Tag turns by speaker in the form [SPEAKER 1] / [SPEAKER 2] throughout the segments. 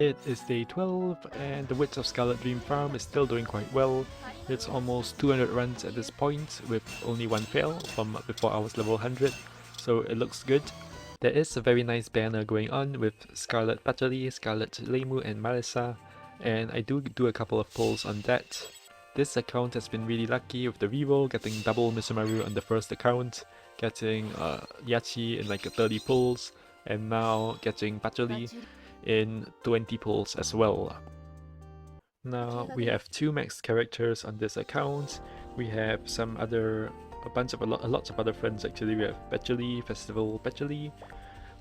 [SPEAKER 1] It is day 12 and the Wits of Scarlet Dream farm is still doing quite well. It's almost 200 runs at this point with only one fail from before I was level 100, so it looks good. There is a very nice banner going on with Scarlet Patchy, Scarlet Lemu and Marisa, and I do a couple of pulls on that. This account has been really lucky with the reroll, getting double Misumaru on the first account, getting Yachi in like 30 pulls, and now getting Patchy in 20 pulls as well. Now we have two max characters on this account. We have lots of other friends actually. We have Patchy, Festival Patchy.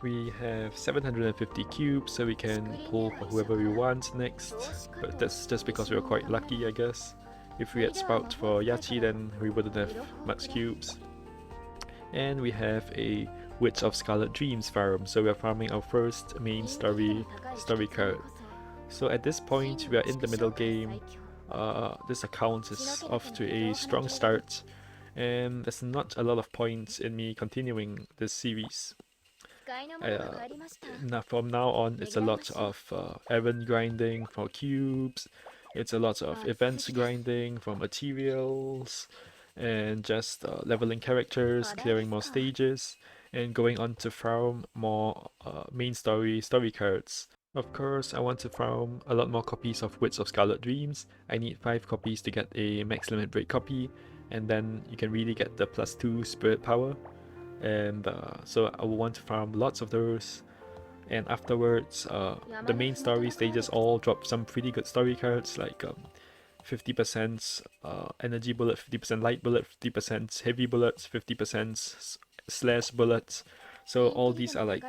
[SPEAKER 1] We have 750 cubes, so we can pull for whoever we want next. But that's just because we were quite lucky, I guess. If we had Spout for Yachi, then we wouldn't have max cubes. And we have a Witch of Scarlet Dreams farm, so we are farming our first main story card. So at this point, we are in the middle game. This account is off to a strong start, and there's not a lot of points in me continuing this series. From now on, it's a lot of errand grinding for cubes, it's a lot of events grinding for materials, and just leveling characters, clearing more stages, and going on to farm more main story cards. Of course, I want to farm a lot more copies of Wits of Scarlet Dreams. I need 5 copies to get a max limit break copy, and then you can really get the +2 spirit power. And so I will want to farm lots of those. And afterwards, the main story stages all drop some pretty good story cards like 50% energy bullet, 50% light bullet, 50% heavy bullets, 50% slash bullets. So all these are like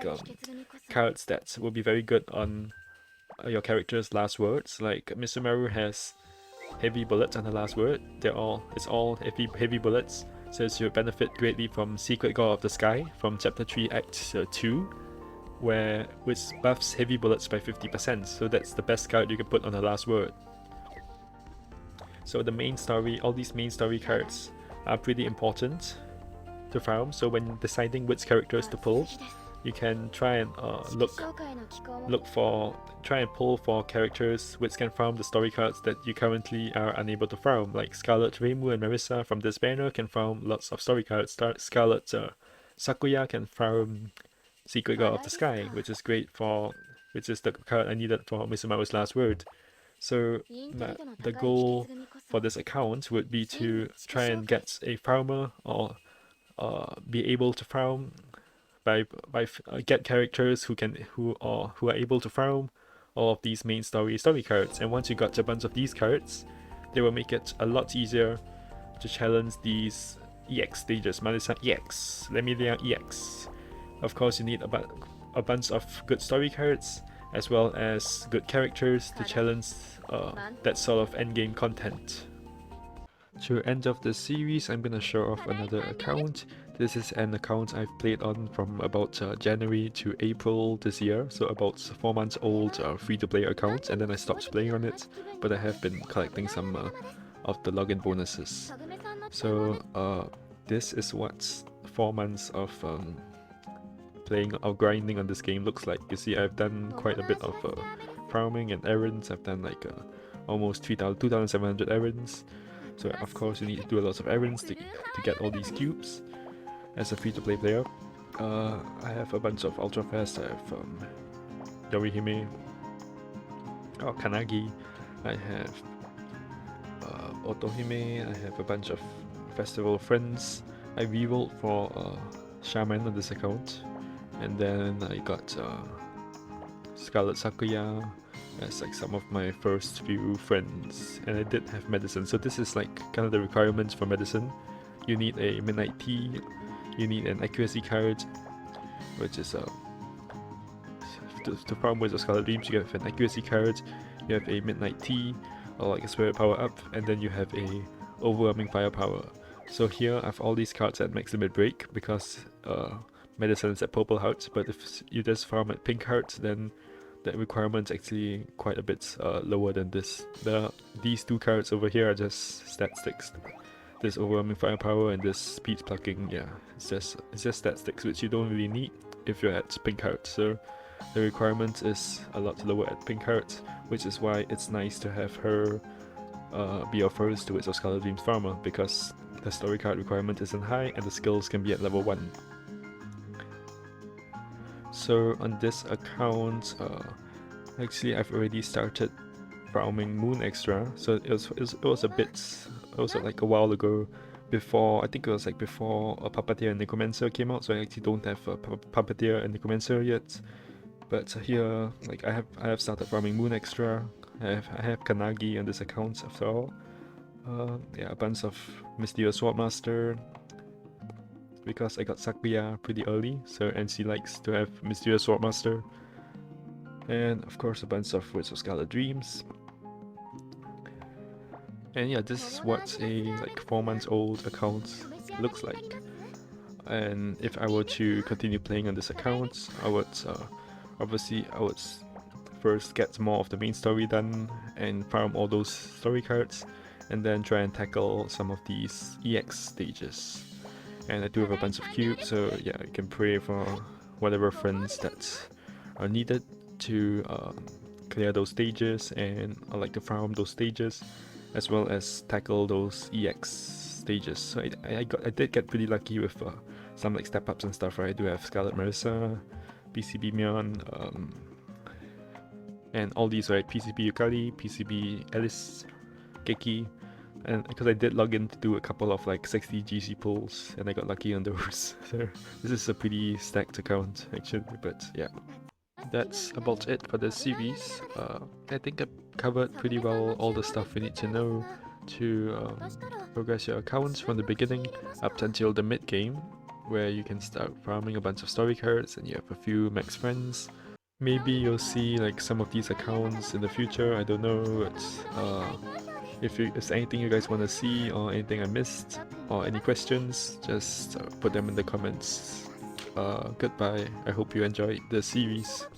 [SPEAKER 1] cards that will be very good on your character's last words. Like Misumaru has heavy bullets on her last word. It's all heavy bullets. So you benefit greatly from Secret God of the Sky from Chapter 3 Act 2, which buffs heavy bullets by 50%. So that's the best card you can put on her last word. So the main story, all these main story cards are pretty important to farm. So when deciding which characters to pull, you can try and try and pull for characters which can farm the story cards that you currently are unable to farm. Like Scarlet Dreams and Marisa from this banner can farm lots of story cards. Scarlet Sakuya can farm Secret God of the Sky, which is the card I needed for Misumaru's last word. So the goal for this account would be to try and get a farmer or be able to farm get characters who are able to farm all of these main story cards. And once you got a bunch of these cards, they will make it a lot easier to challenge these EX stages. Marisa EX, Lemilia EX. Of course, you need a bunch of good story cards as well as good characters to challenge that sort of endgame content. To end of the series, I'm gonna show off another account. This is an account I've played on from about January to April this year, so about 4 months old free-to-play account, and then I stopped playing on it, but I have been collecting some of the login bonuses. So this is what 4 months of playing or grinding on this game looks like. You see, I've done quite a bit of farming and errands. I've done like almost 2,700 errands. So of course you need to do a lot of errands to get all these cubes as a free-to-play player. I have a bunch of ultra fast. I have Yorihime, Kanagi. I have Otohime. I have a bunch of festival friends. I rerolled for Shaman on this account, and then I got Scarlet Sakuya as like some of my first few friends, and I did have medicine. So this is like kind of the requirements for medicine. You need a midnight tea, you need an accuracy card, which is to farm with the Scarlet Dreams, you have an accuracy card, you have a midnight tea or like a spirit power up, and then you have a overwhelming firepower. So here I have all these cards at max limit break because medicine is at purple heart, but if you just farm at pink heart, then that requirement is actually quite a bit lower than this. These two cards over here are just stat sticks. This overwhelming firepower and this speed plucking, yeah, it's just stat sticks which you don't really need if you're at pink heart. So the requirement is a lot lower at pink heart, which is why it's nice to have her be your first to Wits of Scarlet Dreams farmer, because the story card requirement isn't high and the skills can be at level 1. So on this account, actually I've already started farming Moon Extra, so it was like a while ago, before, I think it was like before a Puppeteer and Necromancer came out, so I actually don't have a Puppeteer and Necromancer yet. But here, like I have started farming Moon Extra. I have Kanagi on this account after all. Yeah, a bunch of Mysterious Swordmaster, because I got Sakuya pretty early, so NC likes to have Mysterious Swordmaster. And of course a bunch of Wits of Scarlet Dreams. And yeah, this is what a like 4 months old account looks like. And if I were to continue playing on this account, I would obviously first get more of the main story done and farm all those story cards, and then try and tackle some of these EX stages. And I do have a bunch of cubes, so yeah, you can pray for whatever friends that are needed to clear those stages, and I like to farm those stages as well as tackle those EX stages. So I did get pretty lucky with some like step ups and stuff, right? I do have Scarlet Marissa, PCB Mion, and all these, right? PCB Yukari, PCB Alice, Keki, and because I did log in to do a couple of like 60 GC pulls and I got lucky on those. So this is a pretty stacked account actually, but yeah. That's about it for this series. I think I covered pretty well all the stuff we need to know to progress your accounts from the beginning up until the mid game, where you can start farming a bunch of story cards and you have a few max friends. Maybe you'll see like some of these accounts in the future, I don't know, but if there's anything you guys want to see or anything I missed or any questions, just put them in the comments. Goodbye, I hope you enjoyed the series.